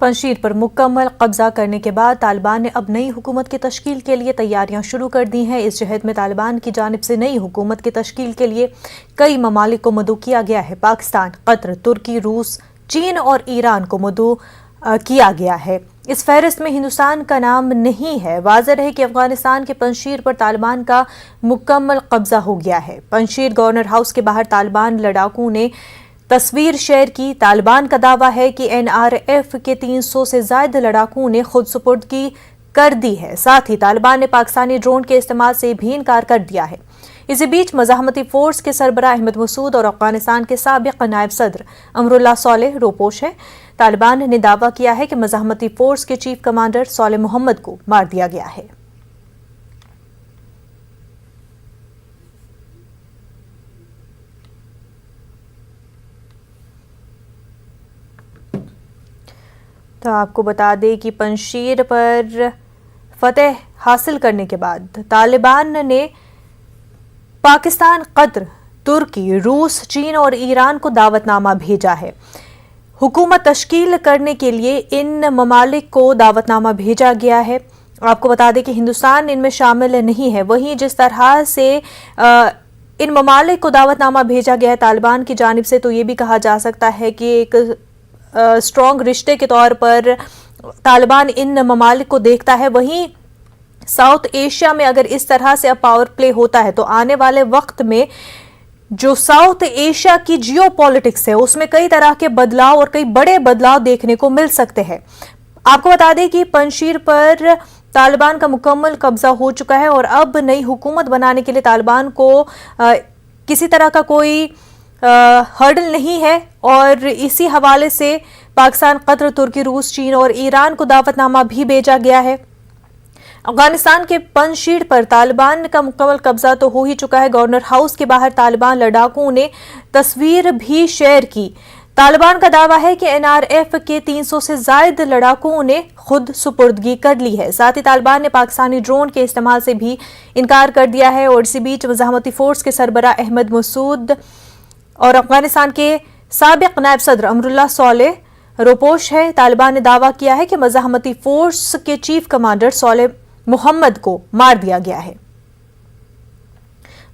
पंजशीर पर मुकम्मल कब्जा करने के बाद तालिबान ने अब नई हुकूमत की तश्कील के लिए तैयारियां शुरू कर दी हैं। इस जहद में तालिबान की जानिब से नई हुकूमत की तश्कील के लिए कई ममालिक को मदऊ किया गया है। पाकिस्तान, कतर, तुर्की, रूस, चीन और ईरान को मदऊ किया गया है। इस फहरिस्त में हिंदुस्तान का नाम नहीं है। वाज़ेह है कि अफगानिस्तान के पंजशीर पर तालिबान का मुकम्मल कब्जा हो गया है। पंजशीर गवर्नर हाउस के बाहर तालिबान लड़ाकों ने तस्वीर शेयर की। तालिबान का दावा है कि NRF के 300 से ज्यादा लड़ाकों ने खुद सुपुर्दगी कर दी है। साथ ही तालिबान ने पाकिस्तानी ड्रोन के इस्तेमाल से भी इनकार कर दिया है। इसी बीच मज़ाहमती फोर्स के सरबराह अहमद मसूद और अफगानिस्तान के साबिक नायब सदर अमरुल्लाह सोलेह रोपोश हैं। तालिबान ने दावा किया है कि मज़ाहमती फोर्स के चीफ कमांडर सोलेह मोहम्मद को मार दिया गया है। तो आपको बता दें कि पंजशीर पर फतेह हासिल करने के बाद तालिबान ने पाकिस्तान, कतर, तुर्की, रूस, चीन और ईरान को दावतनामा भेजा है। हुकूमत तश्कील करने के लिए इन ममालिक को दावतनामा भेजा गया है। आपको बता दें कि हिंदुस्तान इनमें शामिल नहीं है। वहीं जिस तरह से इन ममालिक को दावतनामा भेजा गया है तालिबान की जानिब से, तो ये भी कहा जा सकता है कि एक स्ट्रॉन्ग रिश्ते के तौर पर तालिबान इन ममालिक को देखता है। वहीं साउथ एशिया में अगर इस तरह से अब पावर प्ले होता है तो आने वाले वक्त में जो साउथ एशिया की जियो पॉलिटिक्स है उसमें कई तरह के बदलाव और कई बड़े बदलाव देखने को मिल सकते हैं। आपको बता दें कि पंजशीर पर तालिबान का मुकम्मल कब्जा हो चुका है और अब नई हुकूमत बनाने के लिए तालिबान को किसी तरह का कोई हर्डल नहीं है। और इसी हवाले से पाकिस्तान, कतर, तुर्की, रूस, चीन और ईरान को दावतनामा भी भेजा गया है। अफगानिस्तान के पंजशीर पर तालिबान का मुकम्मल कब्जा तो हो ही चुका है। गवर्नर हाउस के बाहर तालिबान लड़ाकों ने तस्वीर भी शेयर की। तालिबान का दावा है कि NRF के 300 से ज्यादा लड़ाकों ने खुद सुपुर्दगी कर ली है। साथ ही तालिबान ने पाकिस्तानी ड्रोन के इस्तेमाल से भी इनकार कर दिया है। और इसी बीच मज़ाहमती फोर्स के सरबराह अहमद मसूद और अफगानिस्तान के साबिक नायब सदर अमरुल्लाह सोलेह रोपोश है। तालिबान ने दावा किया है कि मज़ाहमती फोर्स के चीफ कमांडर सोलेह मोहम्मद को मार दिया गया है।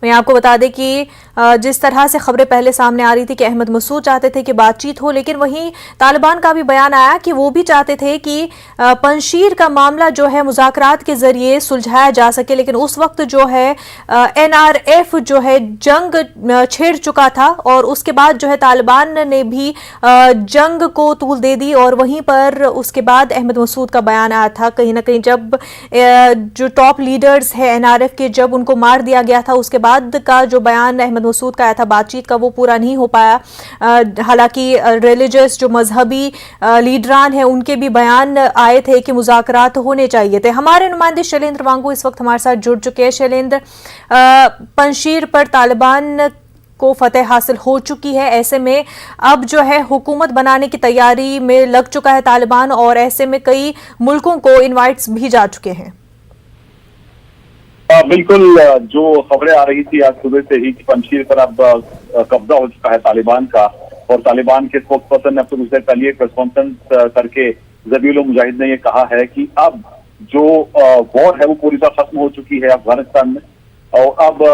मैं आपको बता दें कि जिस तरह से खबरें पहले सामने आ रही थी कि अहमद मसूद चाहते थे कि बातचीत हो, लेकिन वहीं तालिबान का भी बयान आया कि वो भी चाहते थे कि पंजशीर का मामला जो है मुज़ाकरात के जरिए सुलझाया जा सके। लेकिन उस वक्त जो है NRF जो है जंग छेड़ चुका था और उसके बाद जो है तालिबान ने भी जंग को तूल दे दी। और वहीं पर उसके बाद अहमद मसूद का बयान आया था कहीं ना कहीं, जब जो टॉप लीडर्स है NRF के, जब उनको मार दिया गया था उसके बाद का जो बयान अहमद मसूद का आया था बातचीत का, वो पूरा नहीं हो पाया। हालांकि रिलीजियस जो मजहबी लीडरान हैं उनके भी बयान आए थे कि मुज़ाकरात होने चाहिए थे। हमारे नुमाइंदे शैलेंद्र वांगू इस वक्त हमारे साथ जुड़ चुके हैं। शैलेंद्र, पंजशीर पर तालिबान को फतेह हासिल हो चुकी है, ऐसे में अब जो है हुकूमत बनाने की तैयारी में लग चुका है तालिबान और ऐसे में कई मुल्कों को इनवाइट्स भी जा चुके हैं। बिल्कुल, जो खबरें आ रही थी आज सुबह से ही कि पंजशीर पर अब कब्जा हो चुका है तालिबान का, और तालिबान के स्पोक्स पर्सन ने अब तो कुछ देर पहले प्रेस कॉन्फ्रेंस करके ज़बीहुल मुजाहिद ने यह कहा है कि अब जो वॉर है वो पूरी तरह खत्म हो चुकी है अफगानिस्तान में। और अब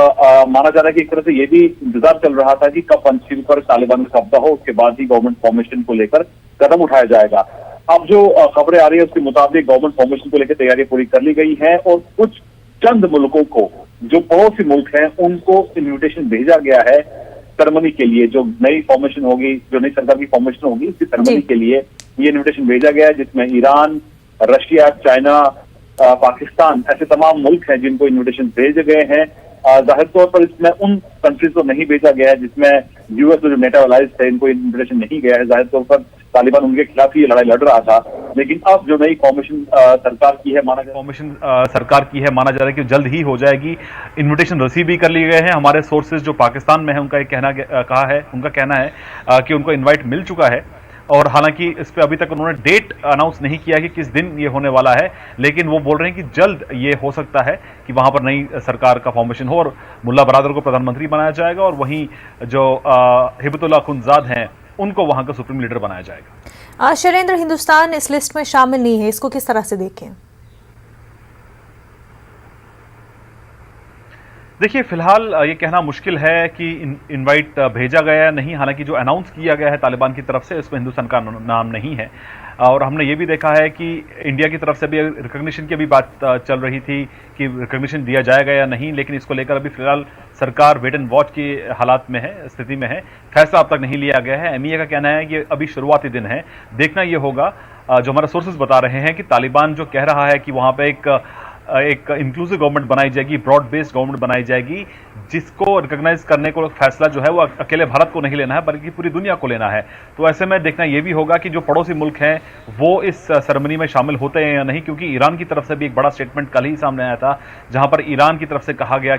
माना जा रहा है कि एक तरह से ये भी इंतजार चल रहा था कि कब पंजशीर पर तालिबान का कब्जा हो, उसके बाद ही गवर्नमेंट फॉर्मेशन को लेकर कदम उठाया जाएगा। अब जो खबरें आ रही है उसके मुताबिक गवर्नमेंट फॉर्मेशन को लेकर तैयारियां पूरी कर ली गई है और कुछ चंद मुल्कों को, जो पड़ोसी मुल्क हैं, उनको इन्विटेशन भेजा गया है सेरेमनी के लिए। जो नई फॉर्मेशन होगी, जो नई सरकार की फॉर्मेशन होगी, उसकी सेरेमनी के लिए ये इन्विटेशन भेजा गया है, जिसमें ईरान, रशिया, चाइना, पाकिस्तान, ऐसे तमाम मुल्क हैं जिनको इन्विटेशन भेजे गए हैं। जाहिर तौर पर इसमें उन कंट्रीज को नहीं भेजा गया है जिसमें US और जो नेटो अलायंस है, इनको इन्विटेशन नहीं गया है। जाहिर तौर पर तालिबान उनके खिलाफ ही ये लड़ाई लड़ रहा था। लेकिन अब जो नई फॉर्मेशन सरकार की है, माना जा रहा है कि जल्द ही हो जाएगी। इन्विटेशन रिसीव भी कर लिए गए हैं। हमारे सोर्सेज जो पाकिस्तान में है उनका कहना है कि उनको इन्वाइट मिल चुका है। और हालांकि इस पर अभी तक उन्होंने डेट अनाउंस नहीं किया कि किस दिन ये होने वाला है, लेकिन वो बोल रहे हैं कि जल्द ये हो सकता है कि वहां पर नई सरकार का फॉर्मेशन हो और मुल्ला बरादर को प्रधानमंत्री बनाया जाएगा और वहीं जो हिबतुल्लाह खुंजाद हैं उनको वहां का सुप्रीम लीडर बनाया जाएगा। शैलेंद्र, हिंदुस्तान इस लिस्ट में शामिल नहीं है, इसको किस तरह से देखें? देखिए, फिलहाल ये कहना मुश्किल है कि इनवाइट भेजा गया है नहीं। हालांकि जो अनाउंस किया गया है तालिबान की तरफ से, उसमें हिंदुस्तान का नाम नहीं है। और हमने ये भी देखा है कि इंडिया की तरफ से भी रिकॉग्निशन की भी बात चल रही थी कि रिकॉग्निशन दिया जाएगा या नहीं, लेकिन इसको लेकर अभी फिलहाल सरकार वेट एंड वॉच की हालात में है, स्थिति में है। फैसला अब तक नहीं लिया गया है। एमईए का कहना है कि अभी शुरुआती दिन है, देखना ये होगा। जो हमारे सोर्सेज बता रहे हैं कि तालिबान जो कह रहा है कि वहां पे एक इंक्लूसिव गवर्नमेंट बनाई जाएगी, ब्रॉड बेस्ड गवर्नमेंट बनाई जाएगी, जिसको रिकॉग्नाइज करने को फैसला जो है वो अकेले भारत को नहीं लेना है बल्कि पूरी दुनिया को लेना है। तो ऐसे में देखना यह भी होगा कि जो पड़ोसी मुल्क हैं वो इस सेरेमनी में शामिल होते हैं या नहीं, क्योंकि ईरान की तरफ से भी एक बड़ा स्टेटमेंट कल ही सामने आया था, जहां पर ईरान की तरफ से कहा गया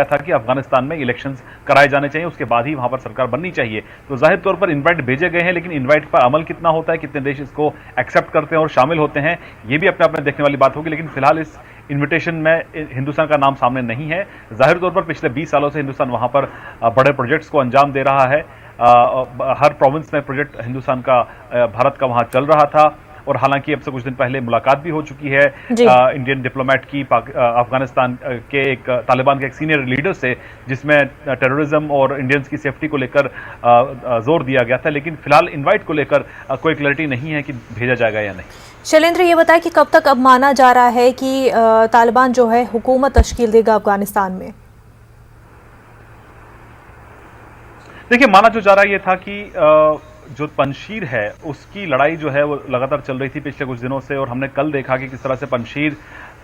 था कि अफगानिस्तान में इलेक्शंस कराए जाने चाहिए, उसके बाद ही वहां पर सरकार बननी चाहिए। तो जाहिर तौर पर इनवाइट भेजे गए हैं, लेकिन इनवाइट पर अमल कितना होता है, कितने देश इसको एक्सेप्ट करते हैं और शामिल होते हैं, ये भी अपने देखने वाली बात होगी। लेकिन फिलहाल इस इन्विटेशन में हिंदुस्तान का नाम सामने नहीं है। जाहिर तौर पर पिछले 20 सालों से हिंदुस्तान वहां पर बड़े प्रोजेक्ट्स को अंजाम दे रहा है। हर प्रोविंस में प्रोजेक्ट हिंदुस्तान का, भारत का वहां चल रहा था। और हालांकि अब से कुछ दिन पहले मुलाकात भी हो चुकी है इंडियन डिप्लोमेट की अफगानिस्तान के एक तालिबान के एक सीनियर लीडर से, जिसमें टेररिज्म और इंडियंस की सेफ्टी को लेकर जोर दिया गया था। लेकिन फिलहाल इनवाइट को लेकर कोई क्लैरिटी नहीं है कि भेजा जाएगा या नहीं। शैलेंद्र, ये बताएं कि कब तक अब माना जा रहा है कि तालिबान जो है हुकूमत तश्कील देगा अफगानिस्तान में? देखिए, माना जो जा रहा है ये था कि जो पंजशीर है उसकी लड़ाई जो है वो लगातार चल रही थी पिछले कुछ दिनों से, और हमने कल देखा कि किस तरह से पंजशीर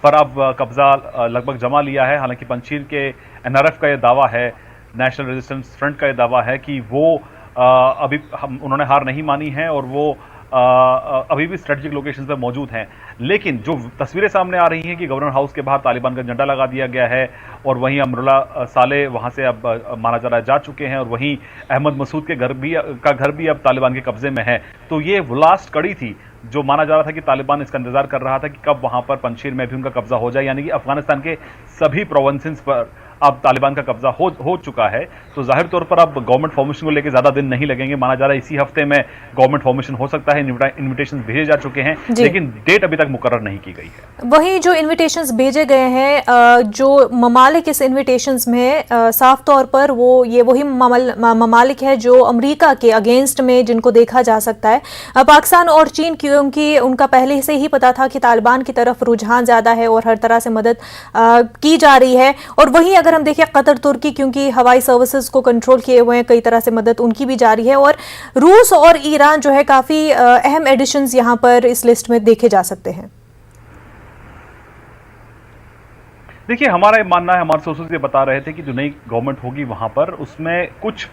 पर अब कब्जा लगभग जमा लिया है। हालांकि पंजशीर के एनआरएफ का ये दावा है, नेशनल रेजिस्टेंस फ्रंट का ये दावा है कि वो अभी उन्होंने हार नहीं मानी है और वो अभी भी स्ट्रेटेजिक लोकेशन पर मौजूद हैं। लेकिन जो तस्वीरें सामने आ रही हैं कि गवर्नर हाउस के बाहर तालिबान का झंडा लगा दिया गया है, और वहीं अमरुल्ला साले वहां से अब माना जा रहा है जा चुके हैं, और वहीं अहमद मसूद के घर भी अब तालिबान के कब्जे में है। तो ये वो लास्ट कड़ी थी जो माना जा रहा था कि तालिबान इसका इंतजार कर रहा था कि कब वहां पर पंजशीर में भी उनका कब्जा हो जाए, यानी कि अफगानिस्तान के सभी प्रोविंसेस पर अब तालिबान का कब्जा हो चुका है। तो जाहिर तौर पर अब गवर्नमेंट फॉर्मेशन को लेकर ज्यादा दिन नहीं लगेंगे। माना जा रहा है इसी हफ्ते में गवर्नमेंट फॉर्मेशन हो सकता है। इन्विटेशंस भेजे जा चुके हैं, लेकिन डेट अभी तक मुकर्रर नहीं की गई है। वहीं जो इन्विटेशंस भेजे गए हैं, जो ममालिक इस इन्विटेशंस में साफ तौर पर वही ममालिक है जो अमेरिका के अगेंस्ट में जिनको देखा जा सकता है। पाकिस्तान और चीन, क्योंकि उनका पहले से ही पता था कि तालिबान की तरफ रुझान ज्यादा है और हर तरह से मदद की जा रही है। और वहीं अगर हम देखें कतर, तुर्की, क्योंकि हवाई सर्विसेज को कंट्रोल किए हुए हैं, कई तरह से मदद उनकी भी जारी है। और रूस और ईरान जो है काफी अहम एडिशंस यहां पर इस लिस्ट में देखे जा सकते हैं। देखिए, हमारा ये मानना है, हमारे सोर्सेज ये बता रहे थे कि जो नई गवर्नमेंट होगी वहां पर उसमें कुछ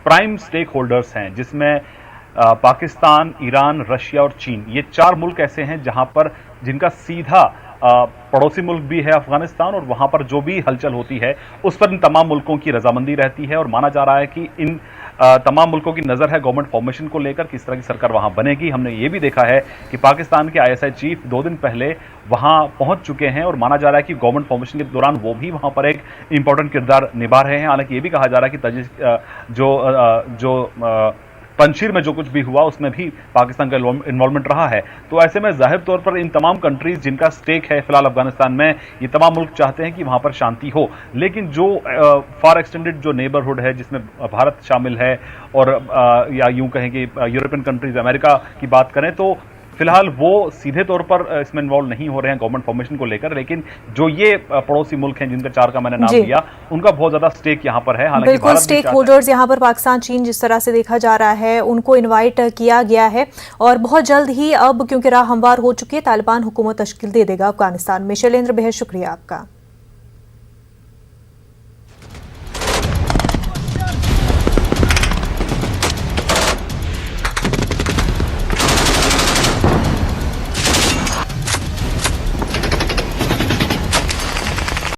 प्राइम स्टेक होल्डर्स हैं, जिसमें पाकिस्तान, ईरान, रशिया और चीन, ये 4 मुल्क ऐसे हैं जहां पर जिनका सीधा पड़ोसी मुल्क भी है अफगानिस्तान, और वहां पर जो भी हलचल होती है उस पर इन तमाम मुल्कों की रजामंदी रहती है। और माना जा रहा है कि इन तमाम मुल्कों की नजर है गवर्नमेंट फॉर्मेशन को लेकर, किस तरह की सरकार वहां बनेगी। हमने ये भी देखा है कि पाकिस्तान के आईएसआई चीफ 2 दिन पहले वहां पहुंच चुके हैं, और माना जा रहा है कि गवर्नमेंट फॉर्मेशन के दौरान वो भी वहां पर एक इंपॉर्टेंट किरदार निभा रहे हैं। हालांकि ये भी कहा जा रहा है कि जो पंजशीर में जो कुछ भी हुआ उसमें भी पाकिस्तान का इन्वॉल्वमेंट रहा है। तो ऐसे में जाहिर तौर पर इन तमाम कंट्रीज जिनका स्टेक है फिलहाल अफगानिस्तान में, ये तमाम मुल्क चाहते हैं कि वहां पर शांति हो। लेकिन जो फार एक्सटेंडेड जो नेबरहुड है, जिसमें भारत शामिल है, और या यूं कहें कि यूरोपियन कंट्रीज, अमेरिका की बात करें, तो फिलहाल वो सीधे तौर पर इसमें इन्वॉल्व नहीं हो रहे हैं गवर्नमेंट फॉर्मेशन को लेकर। लेकिन जो ये पड़ोसी मुल्क हैं जिनका 4 का मैंने नाम लिया, उनका बहुत ज्यादा स्टेक यहां पर है। हालांकि बिल्कुल, स्टेक होल्डर्स यहां पर पाकिस्तान, चीन जिस तरह से देखा जा रहा है, उनको इनवाइट किया गया है, और बहुत जल्द ही अब क्योंकि राह हमवार हो चुकी है, तालिबान हुकूमत तश्कील दे देगा अफगानिस्तान में। शैलेंद्र, बेहद शुक्रिया आपका।